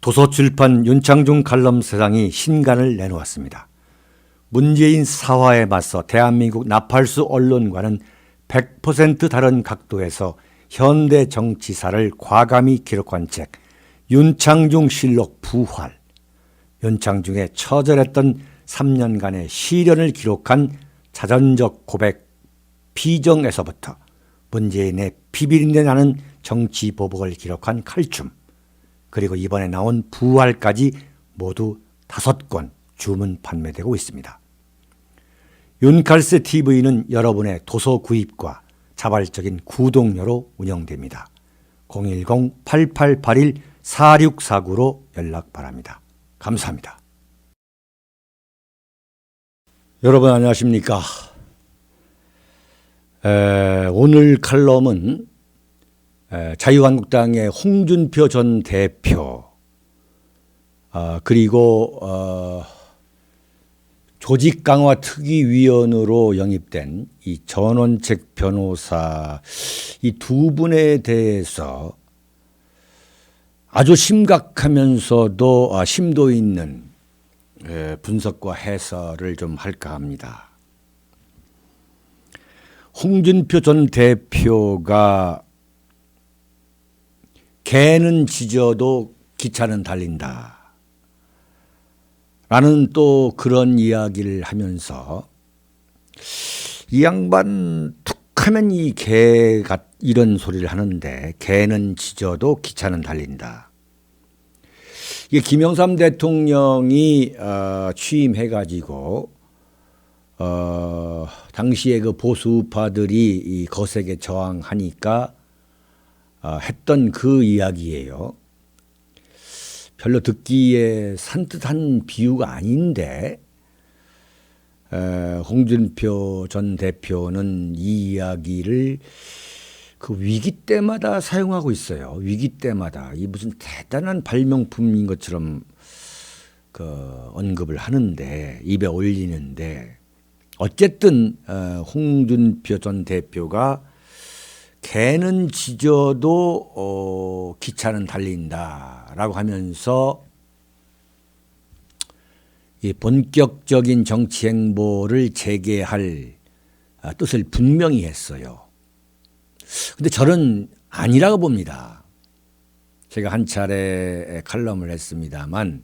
도서출판 윤창중 칼럼세상이 신간을 내놓았습니다. 문재인 사화에 맞서 대한민국 나팔수 언론과는 100% 다른 각도에서 현대 정치사를 과감히 기록한 책 윤창중 실록 부활, 윤창중의 처절했던 3년간의 시련을 기록한 자전적 고백 비정에서부터 문재인의 비비린내 나는 정치 보복을 기록한 칼춤, 그리고 이번에 나온 부활까지 모두 5권 주문 판매되고 있습니다. 윤칼세 TV는 여러분의 도서 구입과 자발적인 구독료로 운영됩니다. 010-8881-4649로 연락 바랍니다. 감사합니다. 여러분 안녕하십니까? 오늘 칼럼은 자유한국당의 홍준표 전 대표 그리고 조직강화특위위원으로 영입된 이 전원책 변호사 이 두 분에 대해서 아주 심각하면서도 심도 있는 분석과 해설을 좀 할까 합니다. 홍준표 전 대표가 개는 짖어도 기차는 달린다 라는 또 그런 이야기를 하면서 이 양반 툭하면 이 개가 이런 소리를 하는데 개는 짖어도 기차는 달린다. 이게 김영삼 대통령이 취임해가지고 당시에 그 보수 우파들이 이 거세게 저항하니까 했던 그 이야기예요. 별로 듣기에 산뜻한 비유가 아닌데 홍준표 전 대표는 이 이야기를 그 위기 때마다 사용하고 있어요. 위기 때마다 이 무슨 대단한 발명품인 것처럼 그 언급을 하는데 입에 올리는데 어쨌든 홍준표 전 대표가 개는 짖어도 기차는 달린다라고 하면서 이 본격적인 정치 행보를 재개할 뜻을 분명히 했어요. 근데 저는 아니라고 봅니다. 제가 한 차례 칼럼을 했습니다만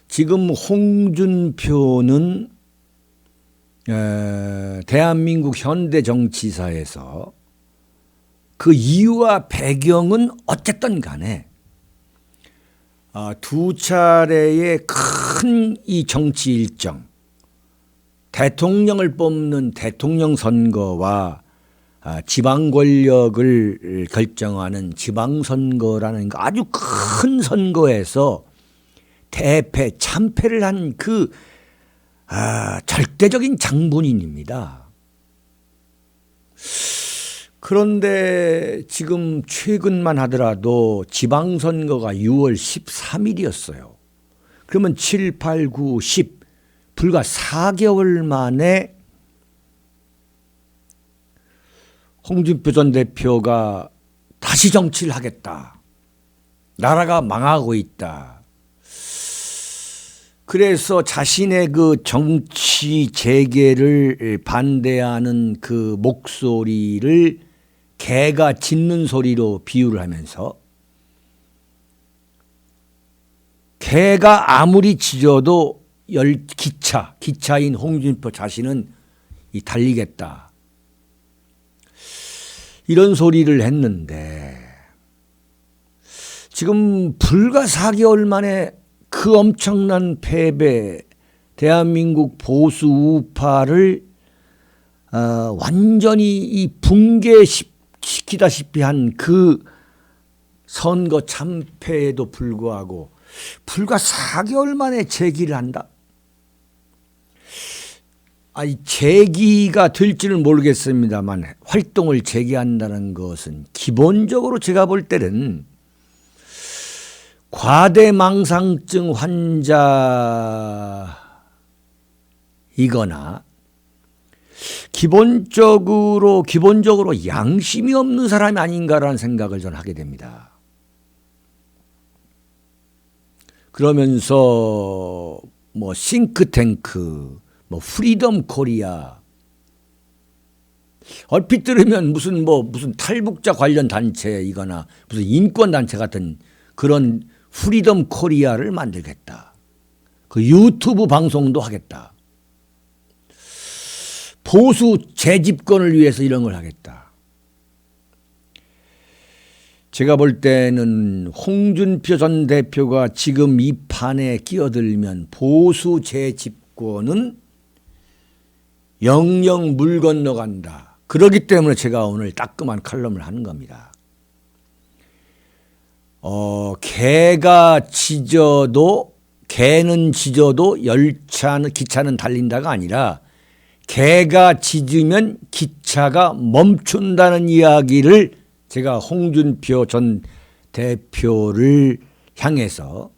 지금 홍준표는 대한민국 현대 정치사에서 그 이유와 배경은 어쨌든 간에 두 차례의 큰 이 정치 일정, 대통령을 뽑는 대통령 선거와 지방 권력을 결정하는 지방선거라는 아주 큰 선거에서 대패, 참패를 한 그 절대적인 장본인입니다. 그런데 지금 최근만 하더라도 지방선거가 6월 13일이었어요. 그러면 7, 8, 9, 10 불과 4개월 만에 홍준표 전 대표가 다시 정치를 하겠다. 나라가 망하고 있다. 그래서 자신의 그 정치 재개를 반대하는 그 목소리를 개가 짖는 소리로 비유를 하면서 개가 아무리 짖어도 기차인 홍준표 자신은 달리겠다. 이런 소리를 했는데 지금 불과 4개월 만에 그 엄청난 패배, 대한민국 보수 우파를 완전히 이 붕괴시키다시피 한 그 선거 참패에도 불구하고 불과 4개월 만에 재기를 한다. 재기가 될지는 모르겠습니다만 활동을 재개한다는 것은 기본적으로 제가 볼 때는 과대망상증 환자이거나 기본적으로 양심이 없는 사람이 아닌가라는 생각을 저는 하게 됩니다. 그러면서 뭐 싱크탱크, 뭐 프리덤 코리아, 얼핏 들으면 무슨 탈북자 관련 단체이거나 무슨 인권 단체 같은 그런 프리덤 코리아를 만들겠다. 그 유튜브 방송도 하겠다. 보수 재집권을 위해서 이런 걸 하겠다. 제가 볼 때는 홍준표 전 대표가 지금 이 판에 끼어들면 보수 재집권은 영영 물 건너간다. 그렇기 때문에 제가 오늘 따끔한 칼럼을 하는 겁니다. 개는 짖어도 기차는 달린다가 아니라 개가 짖으면 기차가 멈춘다는 이야기를 제가 홍준표 전 대표를 향해서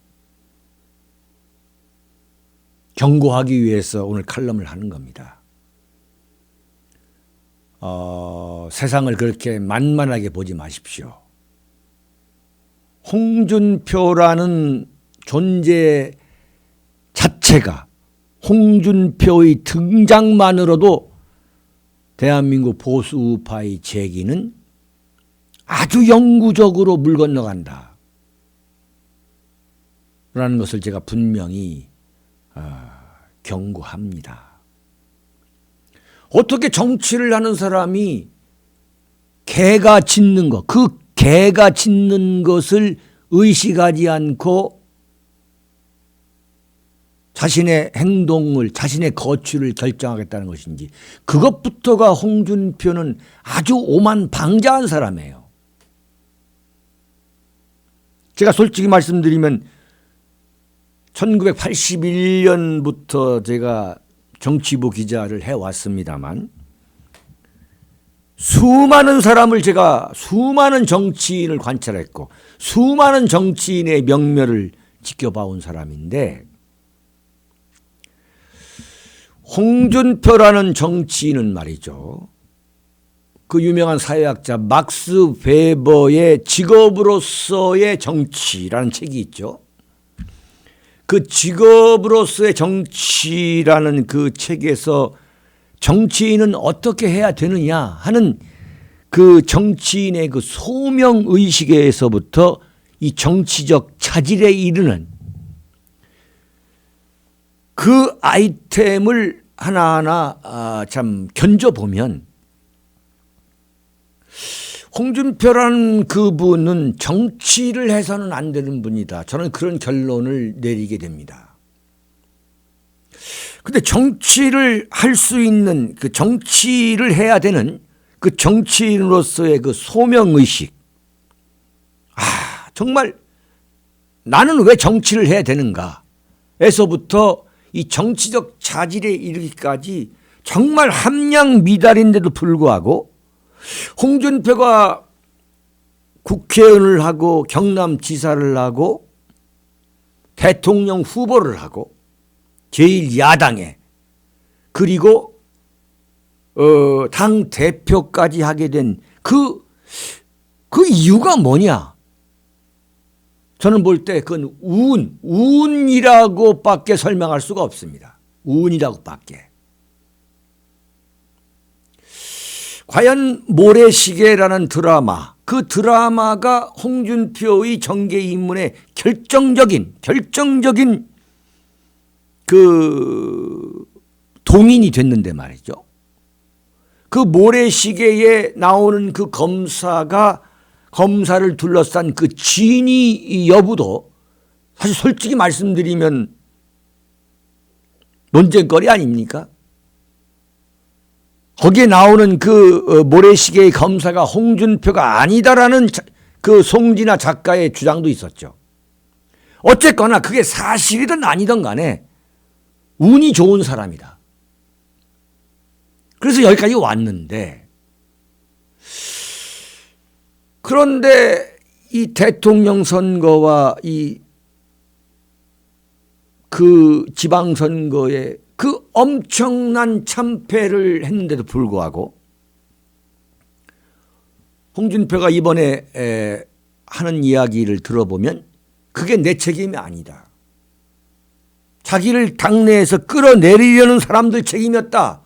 경고하기 위해서 오늘 칼럼을 하는 겁니다. 세상을 그렇게 만만하게 보지 마십시오. 홍준표라는 존재 자체가, 홍준표의 등장만으로도 대한민국 보수 우파의 재기는 아주 영구적으로 물 건너간다 라는 것을 제가 분명히 경고합니다. 어떻게 정치를 하는 사람이 개가 짖는 것, 그 개가 짖는 것을 의식하지 않고 자신의 행동을, 자신의 거취를 결정하겠다는 것인지, 그것부터가 홍준표는 아주 오만방자한 사람이에요. 제가 솔직히 말씀드리면 1981년부터 제가 정치부 기자를 해왔습니다만 수많은 정치인을 관찰했고 수많은 정치인의 명멸을 지켜봐온 사람인데, 홍준표라는 정치인은 말이죠, 그 유명한 사회학자 막스 베버의 직업으로서의 정치라는 책이 있죠. 그 직업으로서의 정치라는 그 책에서 정치인은 어떻게 해야 되느냐 하는 그 정치인의 그 소명의식에서부터 이 정치적 차질에 이르는 그 아이템을 하나하나 참 견져보면 홍준표라는 그분은 정치를 해서는 안 되는 분이다. 저는 그런 결론을 내리게 됩니다. 근데 정치를 할 수 있는, 그 정치를 해야 되는 그 정치인으로서의 그 소명의식. 정말 나는 왜 정치를 해야 되는가 에서부터 이 정치적 자질에 이르기까지 정말 함량미달인데도 불구하고 홍준표가 국회의원을 하고 경남지사를 하고 대통령 후보를 하고 제1야당에 그리고 당 대표까지 하게 된 그 이유가 뭐냐? 저는 볼 때 그건 운이라고밖에 설명할 수가 없습니다. 운이라고밖에. 과연 모래시계라는 드라마, 그 드라마가 홍준표의 정계 입문에 결정적인 그 동인이 됐는데 말이죠. 그 모래시계에 나오는 그 검사를 둘러싼 그 진위 여부도 사실 솔직히 말씀드리면 논쟁거리 아닙니까? 거기에 나오는 그 모래시계의 검사가 홍준표가 아니다라는 그 송진아 작가의 주장도 있었죠. 어쨌거나 그게 사실이든 아니든 간에 운이 좋은 사람이다. 그래서 여기까지 왔는데, 그런데 이 대통령 선거와 그 지방선거에 그 엄청난 참패를 했는데도 불구하고 홍준표가 이번에 하는 이야기를 들어보면 그게 내 책임이 아니다. 자기를 당내에서 끌어내리려는 사람들 책임이었다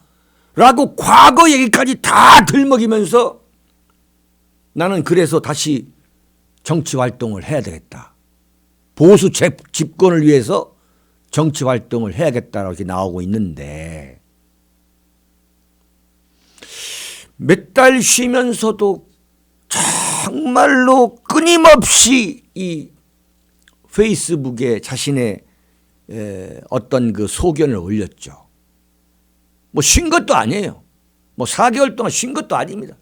라고 과거 얘기까지 다 들먹이면서 나는 그래서 다시 정치 활동을 해야 되겠다. 보수 집권을 위해서 정치 활동을 해야겠다라고 이렇게 나오고 있는데 몇 달 쉬면서도 정말로 끊임없이 이 페이스북에 자신의 어떤 그 소견을 올렸죠. 뭐 쉰 것도 아니에요. 뭐 4개월 동안 쉰 것도 아닙니다.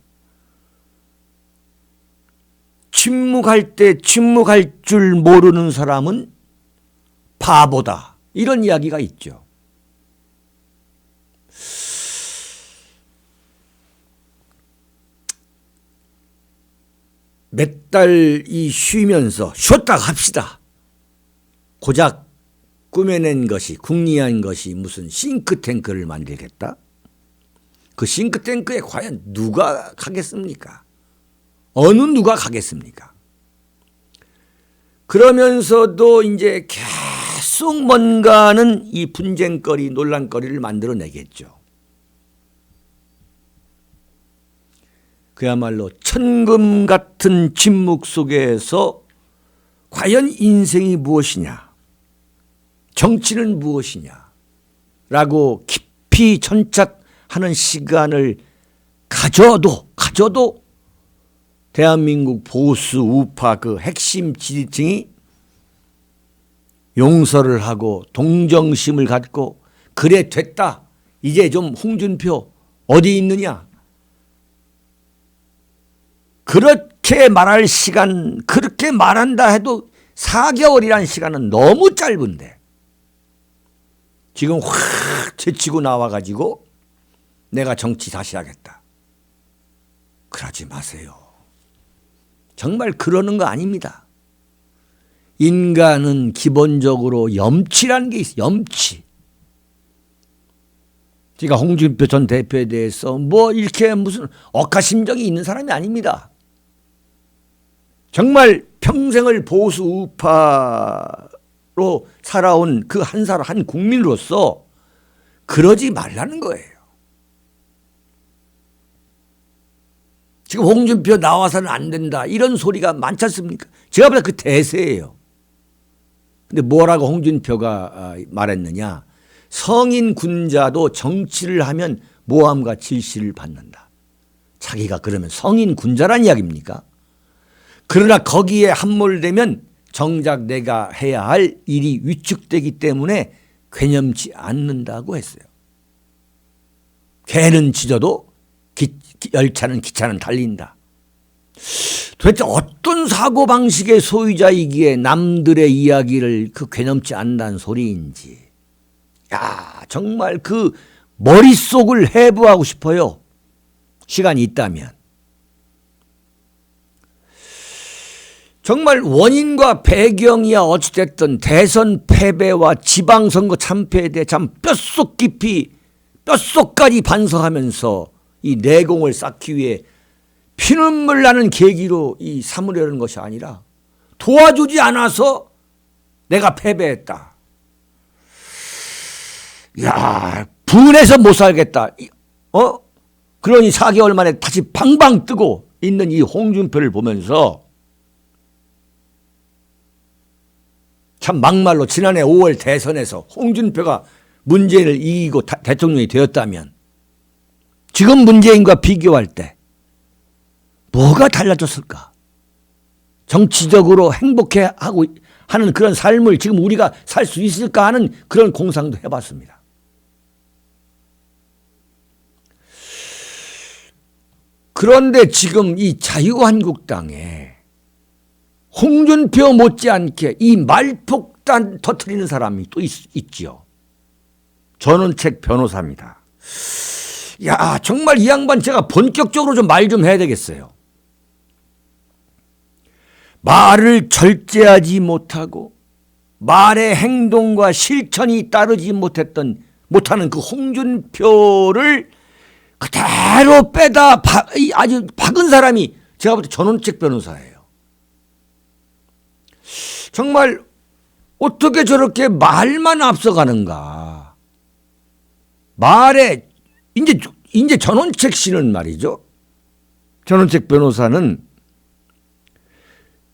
침묵할 때 침묵할 줄 모르는 사람은 바보다. 이런 이야기가 있죠. 몇 달 쉬면서 쉬었다 합시다. 고작 꾸며낸 것이 궁리한 것이 무슨 싱크탱크를 만들겠다? 그 싱크탱크에 과연 누가 가겠습니까? 어느 누가 가겠습니까? 그러면서도 이제 계속 뭔가는 이 분쟁거리, 논란거리를 만들어내겠죠. 그야말로 천금 같은 침묵 속에서 과연 인생이 무엇이냐, 정치는 무엇이냐 라고 깊이 천착하는 시간을 가져도 대한민국 보수 우파 그 핵심 지지층이 용서를 하고 동정심을 갖고 그래 됐다. 이제 좀 홍준표 어디 있느냐. 그렇게 말할 시간, 그렇게 말한다 해도 4개월이라는 시간은 너무 짧은데 지금 확 제치고 나와가지고 내가 정치 다시 하겠다. 그러지 마세요. 정말 그러는 거 아닙니다. 인간은 기본적으로 염치라는 게 있어요. 염치. 제가 홍준표 전 대표에 대해서 뭐 이렇게 무슨 억하심정이 있는 사람이 아닙니다. 정말 평생을 보수 우파로 살아온 그 한 사람, 한 국민으로서 그러지 말라는 거예요. 지금 홍준표 나와서는 안 된다 이런 소리가 많지 않습니까? 제가 보다 그 대세예요. 근데 뭐라고 홍준표가 말했느냐. 성인 군자도 정치를 하면 모함과 질시를 받는다. 자기가 그러면 성인 군자란 이야기입니까? 그러나 거기에 함몰되면 정작 내가 해야 할 일이 위축되기 때문에 괴념치 않는다고 했어요. 개는 짖어도 열차는 기차는 달린다. 도대체 어떤 사고방식의 소유자이기에 남들의 이야기를 그 괴념치 않는다는 소리인지. 야, 정말 그 머릿속을 해부하고 싶어요. 시간이 있다면. 정말 원인과 배경이야 어찌됐든 대선 패배와 지방선거 참패에 대해 참 뼛속 깊이 뼛속까지 반성하면서 이 내공을 쌓기 위해 피눈물 나는 계기로 이 삼으려는 것이 아니라 도와주지 않아서 내가 패배했다. 야, 분해서 못 살겠다. 그러니 4개월 만에 다시 방방 뜨고 있는 이 홍준표를 보면서 참 막말로 지난해 5월 대선에서 홍준표가 문재인을 이기고 대통령이 되었다면 지금 문재인과 비교할 때 뭐가 달라졌을까? 정치적으로 행복해하고 하는 그런 삶을 지금 우리가 살 수 있을까 하는 그런 공상도 해봤습니다. 그런데 지금 이 자유한국당에 홍준표 못지않게 이 말폭탄 터뜨리는 사람이 또 있지요. 전원책 변호사입니다. 야, 정말 이 양반 제가 본격적으로 좀 말 좀 해야 되겠어요. 말을 절제하지 못하고 말의 행동과 실천이 따르지 못하는 그 홍준표를 그대로 빼다 아주 박은 사람이 제가 볼 때 전원책 변호사예요. 정말 어떻게 저렇게 말만 앞서가는가. 말에 이제 전원책 씨는 말이죠. 전원책 변호사는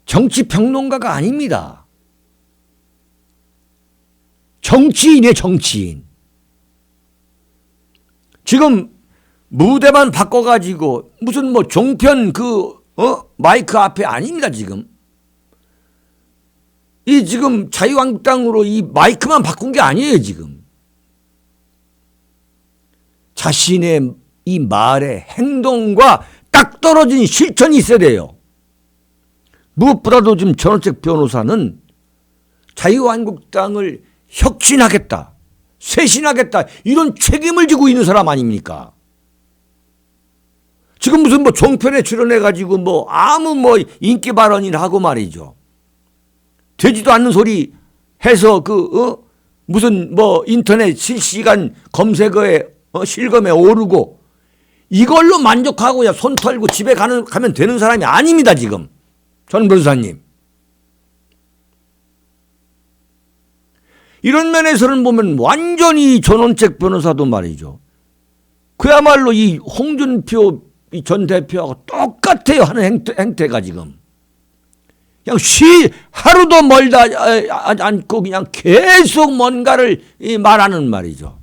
정치평론가가 아닙니다. 정치인이에요, 정치인. 지금 무대만 바꿔가지고 무슨 뭐 종편 마이크 앞에 아닙니다, 지금. 지금 자유한국당으로 이 마이크만 바꾼 게 아니에요, 지금. 자신의 이 말의 행동과 딱 떨어진 실천이 있어야 돼요. 무엇보다도 지금 전원책 변호사는 자유한국당을 혁신하겠다, 쇄신하겠다, 이런 책임을 지고 있는 사람 아닙니까? 지금 무슨 뭐 종편에 출연해가지고 뭐 아무 뭐 인기 발언이나 하고 말이죠. 되지도 않는 소리 해서 무슨 뭐 인터넷 실시간 검색어에 실검에 오르고 이걸로 만족하고 손 털고 집에 가면 되는 사람이 아닙니다, 지금. 전 변호사님. 이런 면에서는 보면 완전히 전원책 변호사도 말이죠. 그야말로 이 홍준표 전 대표하고 똑같아요, 하는 행태가 지금. 그냥 하루도 멀다 않고 그냥 계속 뭔가를 말하는 말이죠.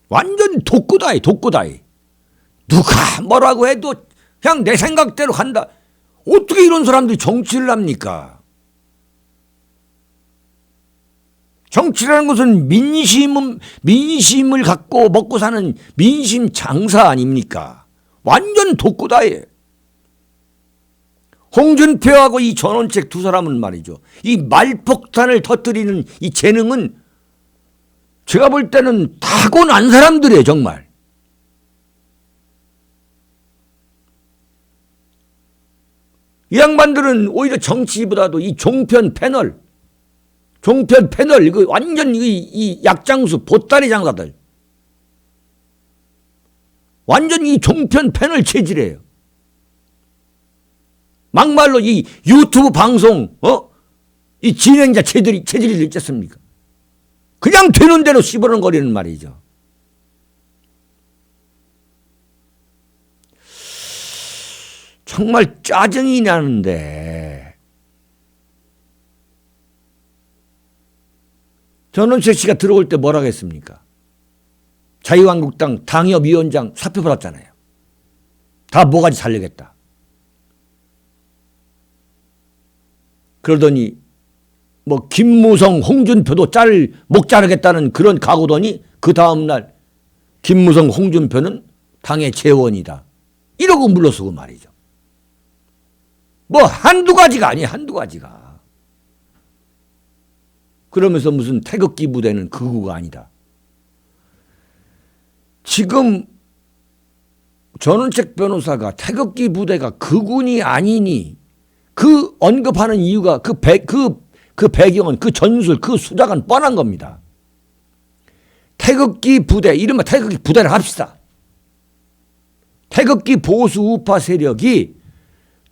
완전 독구다이, 독구다이. 누가 뭐라고 해도 그냥 내 생각대로 간다. 어떻게 이런 사람들이 정치를 합니까? 정치라는 것은 민심을 갖고 먹고 사는 민심 장사 아닙니까? 완전 독구다예. 홍준표하고 이 전원책 두 사람은 말이죠. 이 말폭탄을 터뜨리는 이 재능은 제가 볼 때는 타고난 사람들이에요, 정말. 이 양반들은 오히려 정치보다도 이 종편 패널, 이거 완전 이 약장수, 보따리 장사들. 완전 이 종편 패널 체질이에요. 막말로 이 유튜브 방송, 이 진행자 체질이 있지 않습니까? 그냥 되는 대로 씹어넣거리는 말이죠. 정말 짜증이 나는데, 전원책 씨가 들어올 때 뭐라고 했습니까? 자유한국당 당협위원장 사표 받았잖아요. 다 뭐가지 살려겠다. 그러더니 뭐 김무성, 홍준표도 목 자르겠다는 그런 각오더니 그 다음날 김무성, 홍준표는 당의 재원이다. 이러고 물러서고 말이죠. 뭐 한두 가지가 아니에요, 한두 가지가. 그러면서 무슨 태극기 부대는 극우가 아니다. 지금 전원책 변호사가 태극기 부대가 극우니 아니니 그 언급하는 이유가 그 배경은 그 전술, 그 수작은 뻔한 겁니다. 태극기 부대, 이른바 태극기 부대를 합시다. 태극기 보수 우파 세력이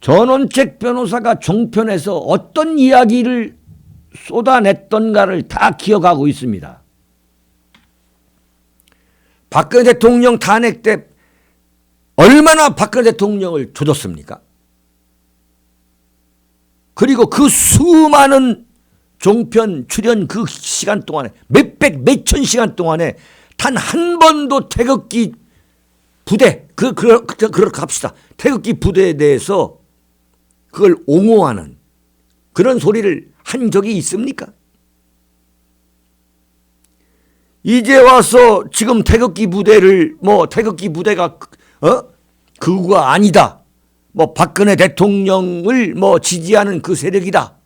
전원책 변호사가 종편에서 어떤 이야기를 쏟아냈던가를 다 기억하고 있습니다. 박근혜 대통령 탄핵 때 얼마나 박근혜 대통령을 조졌습니까? 그리고 그 수많은 종편 출연 그 시간 동안에 몇천 시간 동안에 단 한 번도 태극기 부대, 그렇게 합시다. 태극기 부대에 대해서 그걸 옹호하는 그런 소리를 한 적이 있습니까? 이제 와서 지금 태극기 부대가 극우가 아니다. 뭐 박근혜 대통령을 지지하는 그 세력이다.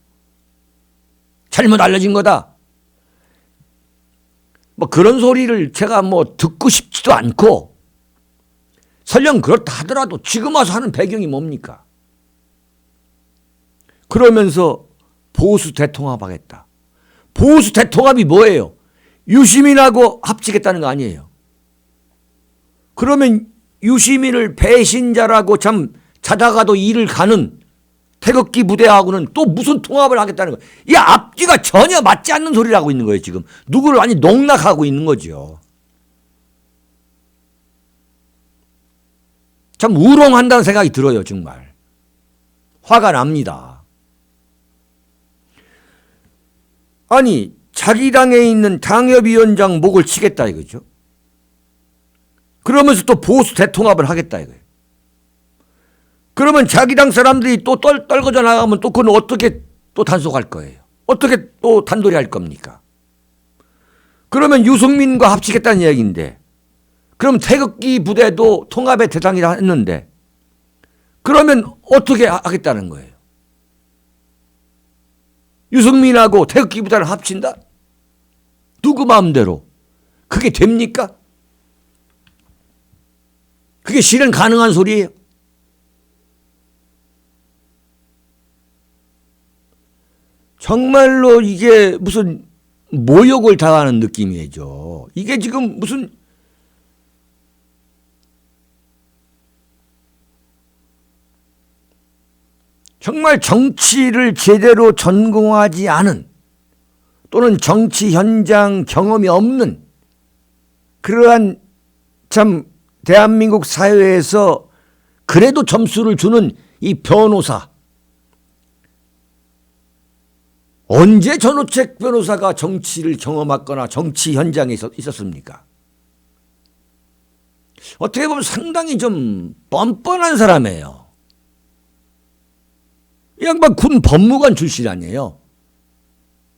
잘못 알려진 거다. 그런 소리를 제가 듣고 싶지도 않고, 설령 그렇다 하더라도 지금 와서 하는 배경이 뭡니까? 그러면서 보수 대통합하겠다. 보수 대통합이 뭐예요? 유시민하고 합치겠다는 거 아니에요. 그러면 유시민을 배신자라고 참 자다가도 이를 가는 태극기 부대하고는 또 무슨 통합을 하겠다는 거예요. 이 앞뒤가 전혀 맞지 않는 소리를 하고 있는 거예요. 지금 누구를 완전히 농락하고 있는 거죠. 참 우롱한다는 생각이 들어요. 정말 화가 납니다. 아니 자기 당에 있는 당협위원장 목을 치겠다 이거죠. 그러면서 또 보수 대통합을 하겠다 이거예요. 그러면 자기 당 사람들이 또 떨궈져 나가면 또 그건 어떻게 또 단속할 거예요? 어떻게 또 단도리 할 겁니까? 그러면 유승민과 합치겠다는 이야기인데, 그럼 태극기 부대도 통합의 대상이라 했는데, 그러면 어떻게 하겠다는 거예요? 유승민하고 태극기 부대를 합친다? 누구 마음대로? 그게 됩니까? 그게 실현 가능한 소리예요? 정말로 이게 무슨 모욕을 당하는 느낌이죠. 이게 지금 무슨 정말 정치를 제대로 전공하지 않은 또는 정치 현장 경험이 없는 그러한 참 대한민국 사회에서 그래도 점수를 주는 이 변호사. 언제 전우책 변호사가 정치를 경험했거나 정치 현장에 있었습니까? 어떻게 보면 상당히 좀 뻔뻔한 사람이에요. 이 양반 군 법무관 출신 아니에요.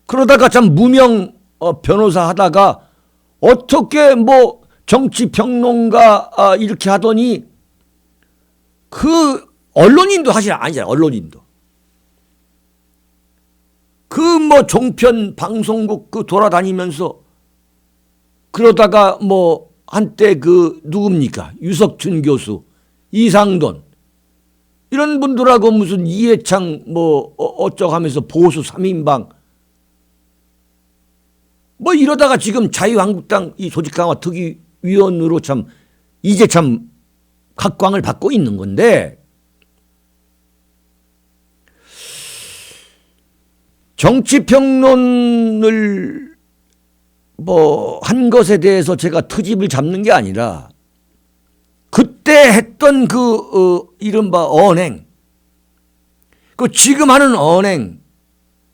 그러다가 참 무명 변호사 하다가 어떻게 뭐 정치 평론가 이렇게 하더니 그 언론인도 사실 아니잖아요. 언론인도. 그 뭐 종편 방송국 그 돌아다니면서 그러다가 뭐 한때 그 누굽니까? 유석춘 교수, 이상돈 이런 분들하고 무슨 이해창 뭐 어쩌고 하면서 보수 3인방 뭐 이러다가 지금 자유한국당 이 조직강화 특위위원으로 참 이제 참 각광을 받고 있는 건데, 정치평론을 뭐 한 것에 대해서 제가 트집을 잡는 게 아니라 그때 했던 그 이른바 언행, 그 지금 하는 언행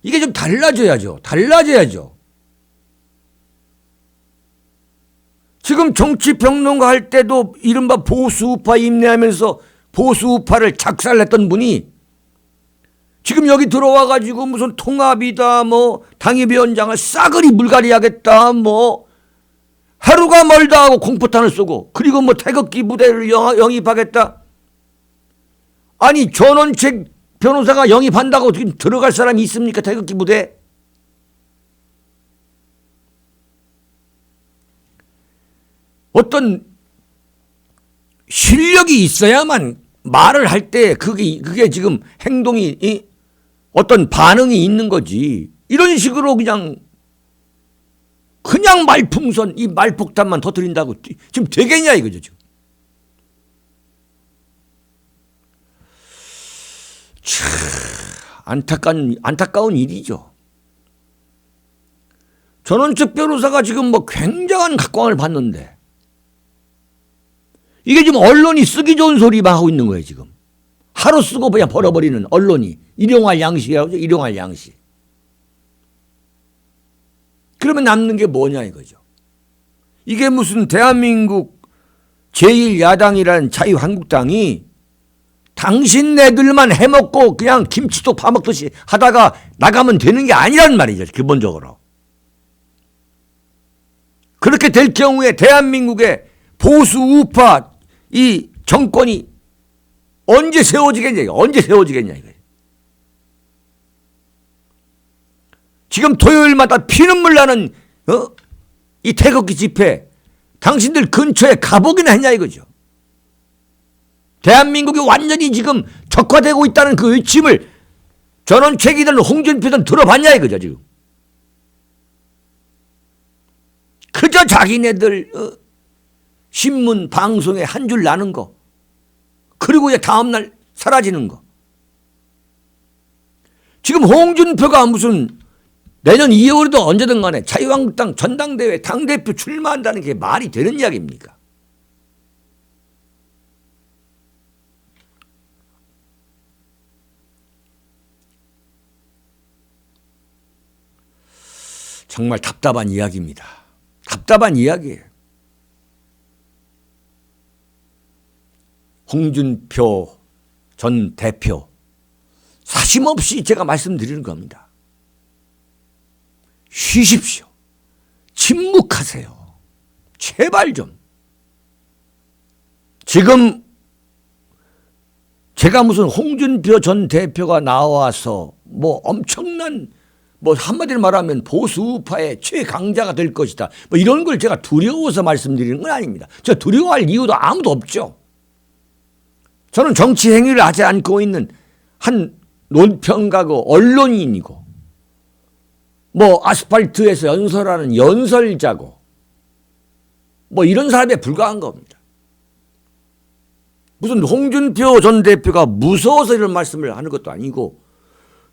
이게 좀 달라져야죠. 지금 정치평론가 할 때도 이른바 보수우파 임내하면서 보수우파를 작살냈던 분이 지금 여기 들어와 가지고 무슨 통합이다 뭐 당협위원장을 싸그리 물갈이 하겠다 뭐 하루가 멀다 하고 공포탄을 쏘고 그리고 뭐 태극기 부대를 영입하겠다. 아니 전원책 변호사가 영입한다고 지금 들어갈 사람이 있습니까? 태극기 부대. 어떤 실력이 있어야만 말을 할 때 그게 지금 행동이 어떤 반응이 있는 거지. 이런 식으로 그냥 말풍선 이 말폭탄만 터뜨린다고 지금 되겠냐 이거죠 지금. 참 안타까운 일이죠. 전원책 변호사가 지금 뭐 굉장한 각광을 받는데 이게 지금 언론이 쓰기 좋은 소리만 하고 있는 거예요 지금. 하루 쓰고 그냥 버려버리는 언론이 일용할 양식이라고 하죠. 일용할 양식. 그러면 남는 게 뭐냐 이거죠. 이게 무슨 대한민국 제1야당이라는 자유한국당이 당신네들만 해먹고 그냥 김치도 파먹듯이 하다가 나가면 되는 게 아니란 말이죠. 기본적으로. 그렇게 될 경우에 대한민국의 보수 우파 이 정권이 언제 세워지겠냐 이거예요. 지금 토요일마다 피눈물 나는 이 태극기 집회 당신들 근처에 가보기나 했냐 이거죠. 대한민국이 완전히 지금 적화되고 있다는 그 외침을 전원책이든 홍준표든 들어봤냐 이거죠 지금. 그저 자기네들 신문 방송에 한 줄 나는 거 그리고 이제 다음날 사라지는 거. 지금 홍준표가 무슨 내년 2월에도 언제든 간에 자유한국당 전당대회 당대표 출마한다는 게 말이 되는 이야기입니까? 정말 답답한 이야기입니다. 답답한 이야기예요. 홍준표 전 대표 사심없이 제가 말씀드리는 겁니다. 쉬십시오. 침묵하세요. 제발 좀. 지금 제가 무슨 홍준표 전 대표가 나와서 뭐 엄청난 뭐 한마디로 말하면 보수우파의 최강자가 될 것이다. 뭐 이런 걸 제가 두려워서 말씀드리는 건 아닙니다. 저 두려워할 이유도 아무도 없죠. 저는 정치 행위를 하지 않고 있는 한 논평가고 언론인이고 뭐 아스팔트에서 연설하는 연설자고 뭐 이런 사람에 불과한 겁니다. 무슨 홍준표 전 대표가 무서워서 이런 말씀을 하는 것도 아니고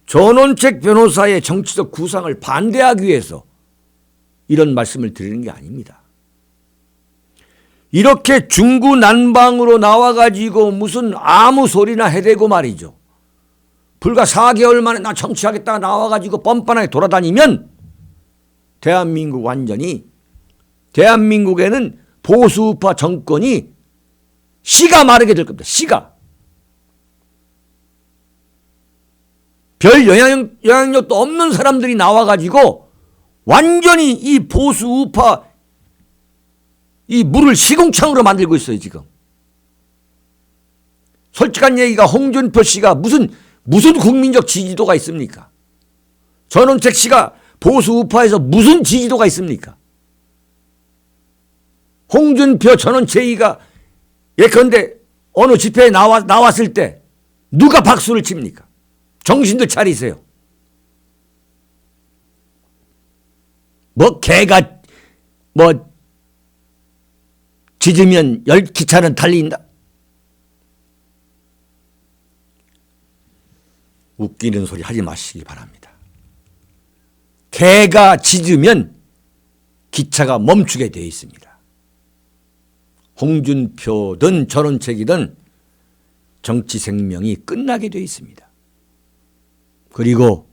전원책 변호사의 정치적 구상을 반대하기 위해서 이런 말씀을 드리는 게 아닙니다. 이렇게 중구난방으로 나와가지고 무슨 아무 소리나 해대고 말이죠. 불과 4개월 만에 나 정치하겠다가 나와가지고 뻔뻔하게 돌아다니면 대한민국 완전히 대한민국에는 보수우파 정권이 씨가 마르게 될 겁니다. 씨가. 별 영향력도 없는 사람들이 나와가지고 완전히 이 보수우파 이 물을 시궁창으로 만들고 있어요, 지금. 솔직한 얘기가 홍준표 씨가 무슨 국민적 지지도가 있습니까? 전원책 씨가 보수우파에서 무슨 지지도가 있습니까? 홍준표 전원책이가 예컨대 어느 집회에 나왔을 때 누가 박수를 칩니까? 정신들 차리세요. 뭐 개가 뭐 짖으면 기차는 달린다. 웃기는 소리 하지 마시기 바랍니다. 개가 짖으면 기차가 멈추게 되어 있습니다. 홍준표든 전원책이든 정치 생명이 끝나게 되어 있습니다. 그리고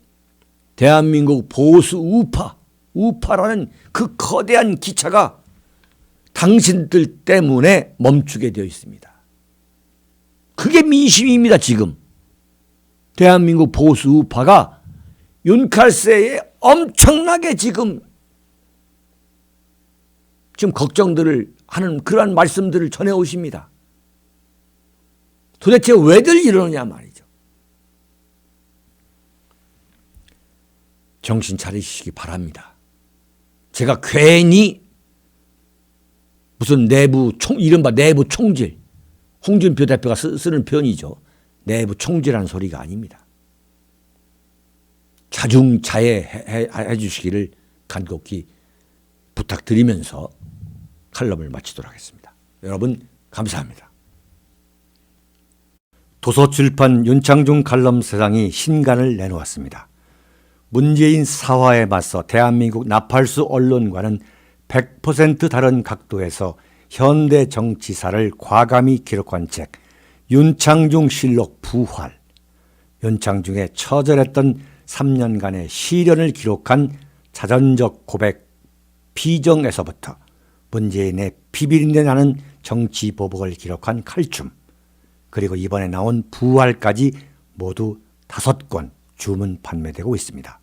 대한민국 보수 우파라는 그 거대한 기차가 당신들 때문에 멈추게 되어 있습니다. 그게 민심입니다, 지금. 대한민국 보수 우파가 윤칼세에 엄청나게 지금 걱정들을 하는 그러한 말씀들을 전해오십니다. 도대체 왜들 이러느냐 말이죠. 정신 차리시기 바랍니다. 제가 괜히 무슨 이른바 내부 총질, 홍준표 대표가 쓰는 표현이죠. 내부 총질하는 소리가 아닙니다. 자중자애해 주시기를 간곡히 부탁드리면서 칼럼을 마치도록 하겠습니다. 여러분 감사합니다. 도서출판 윤창중 칼럼 세상이 신간을 내놓았습니다. 문재인 사화에 맞서 대한민국 나팔수 언론과는 100% 다른 각도에서 현대 정치사를 과감히 기록한 책 윤창중 실록 부활, 윤창중의 처절했던 3년간의 시련을 기록한 자전적 고백 비정에서부터 문재인의 비비린내 나는 정치 보복을 기록한 칼춤, 그리고 이번에 나온 부활까지 모두 5권 주문 판매되고 있습니다.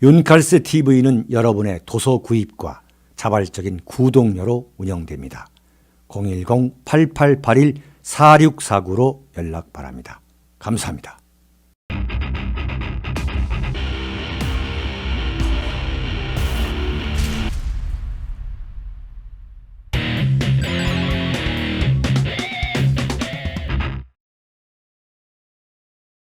윤칼세 TV는 여러분의 도서 구입과 자발적인 구독료로 운영됩니다. 010-8881-4649로 연락 바랍니다. 감사합니다.